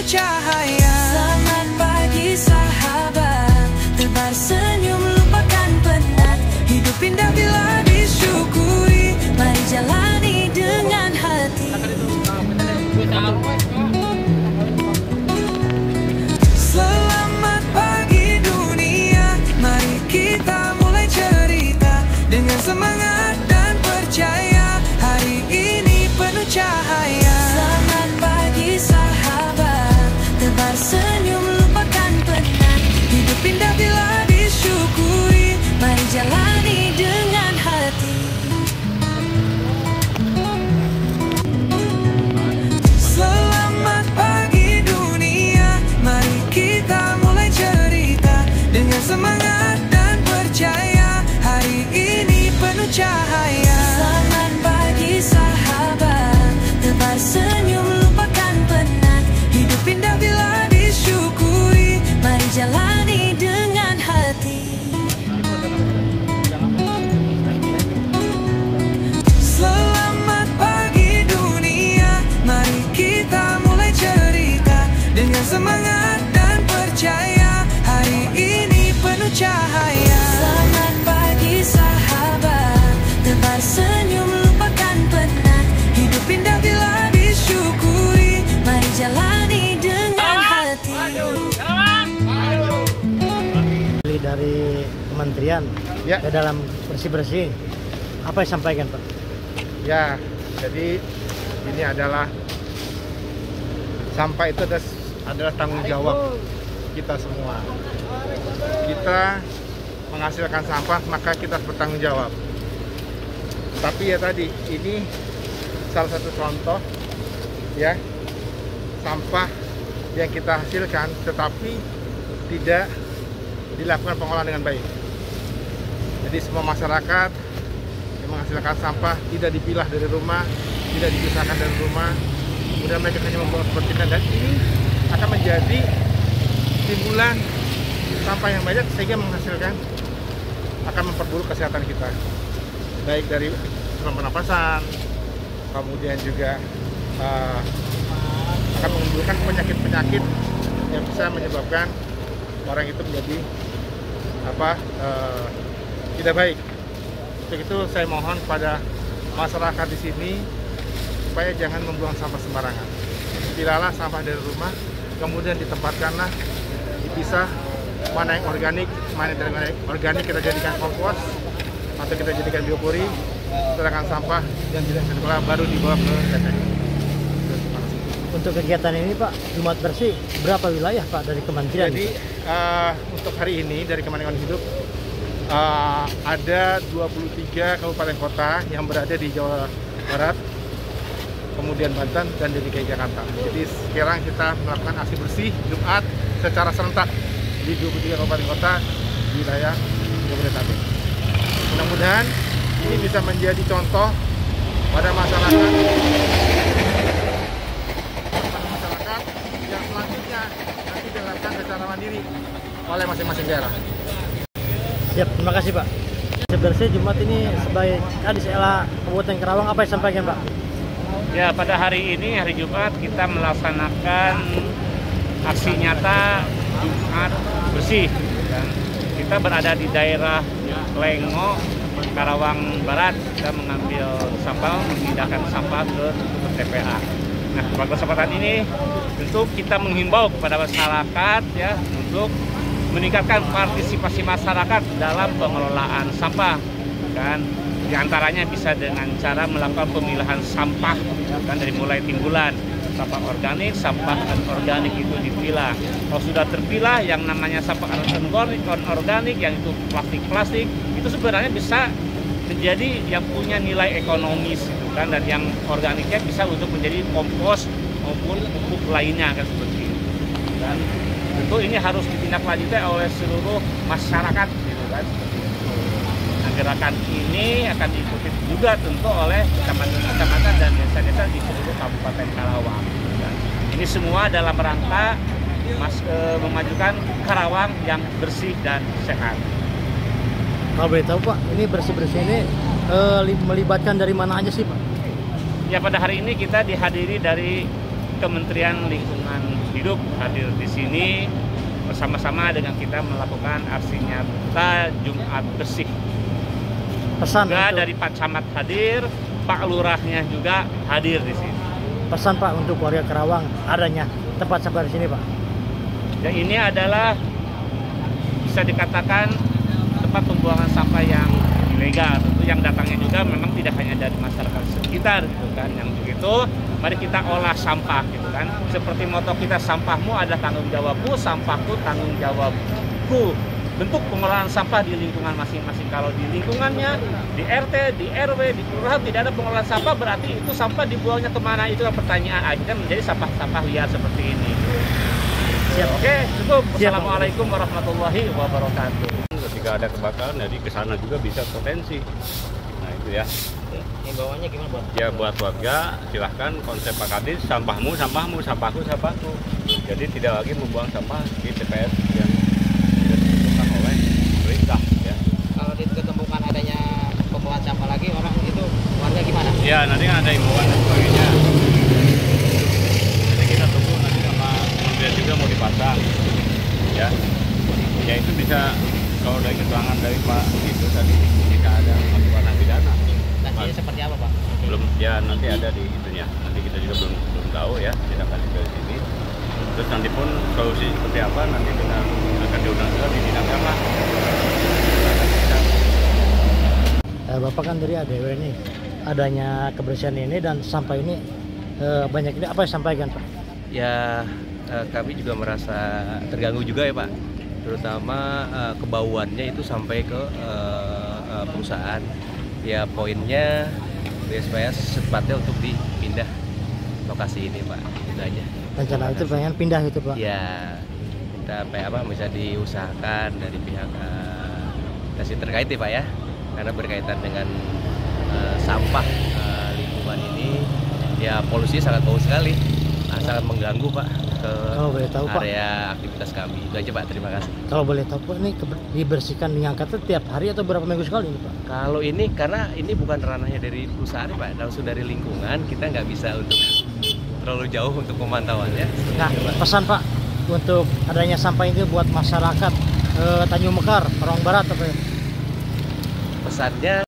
cahaya. Selamat pagi sahabat, tebar senyum lupakan penat. Hidup indah bila disyukuri, mari jalani dengan hati. Selamat pagi dunia, mari kita mulai cerita dengan semangat dan percaya. Hari ini penuh cahaya. Selamat pagi sahabat, tebar senyum lupakan penat. Hidup indah bila disyukuri, mari jalani dengan hati. Selamat pagi dunia, mari kita mulai cerita dengan semangat dan percaya. Hari ini penuh cahaya. Selamat pagi sahabat, tebar senyum lupakan penat. Hidup indah bila disyukuri, mari jalani dengan hati. Selamat pagi dunia, mari kita mulai cerita dengan semangat dan percaya. Hari ini penuh cahaya. Selamat pagi sahabat, tebar senyum lupakan penat. Hidup indah bila disyukuri, mari jalani dengan hati. Dari kementerian ya, ke dalam bersih-bersih, apa yang sampaikan Pak? Ya, jadi ini adalah sampah itu adalah tanggung jawab kita semua. Kita menghasilkan sampah, maka kita harus bertanggung jawab. Tapi ya tadi, ini salah satu contoh ya, sampah yang kita hasilkan tetapi tidak dilakukan pengolahan dengan baik. Jadi semua masyarakat yang menghasilkan sampah tidak dipilah dari rumah, tidak dipisahkan dari rumah, kemudian mereka hanya membuang seperti ini, dan ini akan menjadi timbulan sampah yang banyak sehingga menghasilkan akan memperburuk kesehatan kita, baik dari saluran pernapasan, kemudian juga akan menimbulkan penyakit-penyakit yang bisa menyebabkan orang itu menjadi tidak baik. Untuk itu saya mohon pada masyarakat di sini supaya jangan membuang sampah sembarangan. Pilahlah sampah dari rumah, kemudian ditempatkanlah, dipisah mana yang organik, mana yang tidak organik kita jadikan kompos atau kita jadikan biopori, sedangkan sampah yang tidak diolah baru dibawa ke TPS. Untuk kegiatan ini Pak, Jumat Bersih, berapa wilayah Pak dari kementerian? Jadi untuk hari ini dari Kementerian Hidup ada 23 kabupaten kota yang berada di Jawa Barat, kemudian Banten, dan di DKI Jakarta. Jadi sekarang kita melakukan aksi bersih Jumat secara serentak di 23 kabupaten kota di wilayah Jabodetabek. Mudah-mudahan ini bisa menjadi contoh pada masyarakat yang selanjutnya nanti dilakukan secara mandiri oleh masing-masing daerah. Siap, terima kasih Pak. Bersih Jumat ini sebagai Kadis Ela Kabupaten Karawang, apa yang sampaikan Pak? Ya, pada hari ini, hari Jumat, kita melaksanakan aksi nyata Jumat Bersih. Dan kita berada di daerah Lengo, Karawang Barat. Kita mengambil sampah, memindahkan sampah ke TPA. Nah, pada kesempatan ini tentu kita menghimbau kepada masyarakat ya untuk meningkatkan partisipasi masyarakat dalam pengelolaan sampah, kan di antaranya bisa dengan cara melakukan pemilahan sampah, kan dari mulai timbulan sampah organik, sampah anorganik itu dipilah. Kalau sudah terpilah yang namanya sampah anorganik yang itu plastik itu sebenarnya bisa menjadi yang punya nilai ekonomis gitu kan, dan yang organiknya bisa untuk menjadi kompos maupun pupuk lainnya kan seperti itu. Dan tentu ini harus ditindaklanjuti oleh seluruh masyarakat gitu kan. Nah, gerakan ini akan diikuti juga tentu oleh kecamatan dan desa-desa di seluruh Kabupaten Karawang. Dan ini semua dalam rangka memajukan Karawang yang bersih dan sehat. Kalau boleh tahu Pak, ini bersih-bersih ini melibatkan dari mana aja sih Pak? Ya, pada hari ini kita dihadiri dari Kementerian Lingkungan hidup hadir di sini bersama-sama dengan kita melakukan aksi nyata Jumat Bersih. Pesan Juga untuk, dari Pak Camat hadir, Pak Lurahnya juga hadir di sini. pesan Pak untuk warga Karawang adanya tempat sampah di sini Pak. Dan ini adalah bisa dikatakan tempat pembuangan sampah yang ilegal. Tentu yang datangnya juga memang tidak hanya dari masyarakat sekitar gitu kan. Yang begitu, mari kita olah sampah gitu kan. Seperti moto kita, sampahmu adalah tanggung jawabmu, sampahku tanggung jawabku. Bentuk pengolahan sampah di lingkungan masing-masing. Kalau di lingkungannya, di RT, di RW, di kelurahan tidak ada pengolahan sampah, berarti itu sampah dibuangnya kemana? Itu kan pertanyaan. Akhirnya menjadi sampah-sampah liar seperti ini. Siap. Oke, cukup. Siap. Assalamualaikum warahmatullahi wabarakatuh. Ketika ada kebakaran, jadi ke sana juga bisa potensi. Nah itu ya. Himbauannya gimana Pak? Ya buat warga silahkan konsep Pak Kadis, sampahmu sampahmu, sampahku sampahku. Jadi tidak lagi membuang sampah di TPS yang sudah ditentukan oleh pemerintah. Ya. Kalau ditemukan adanya pembuangan sampah lagi, orang itu warga gimana? Ya nanti kan ada himbauan dan sebagainya. Jadi kita tunggu nanti sama kemudian juga mau dipasang. Ya. Ya itu bisa kalau dari keterangan dari Pak itu tadi jika ada melakukan pidana. Sanksinya seperti apa Pak? Belum, ya nanti ada di itunya, nanti kita juga belum tahu ya, kita kasih ke sini. Terus nanti pun solusi seperti apa nanti kita akan diundang juga di dinas lah. Bapak kan dari ADW nih, adanya kebersihan ini dan sampah ini banyak ini apa yang sampaikan Pak? Ya kami juga merasa terganggu juga ya Pak, terutama kebauannya itu sampai ke perusahaan. Ya poinnya supaya secepatnya untuk dipindah lokasi ini Pak, itu aja. Rencana itu pengen pindah itu Pak? Ya kita bisa diusahakan dari pihak instansi terkait ya Pak ya, karena berkaitan dengan sampah lingkungan ini ya polusi sangat bau sekali, sangat mengganggu Pak ke Kalau boleh tahu Pak, area aktivitas kami. Itu aja Pak, terima kasih. kalau boleh tahu Pak, ini dibersihkan diangkat tiap hari atau berapa minggu sekali ini Pak? Kalau ini karena ini bukan ranahnya dari perusahaan Pak, langsung dari lingkungan, kita nggak bisa untuk terlalu jauh untuk pemantauannya. Nah, pesan Pak untuk adanya sampah ini buat masyarakat Tanjung Mekar, Karawang Barat apa ya? Pesannya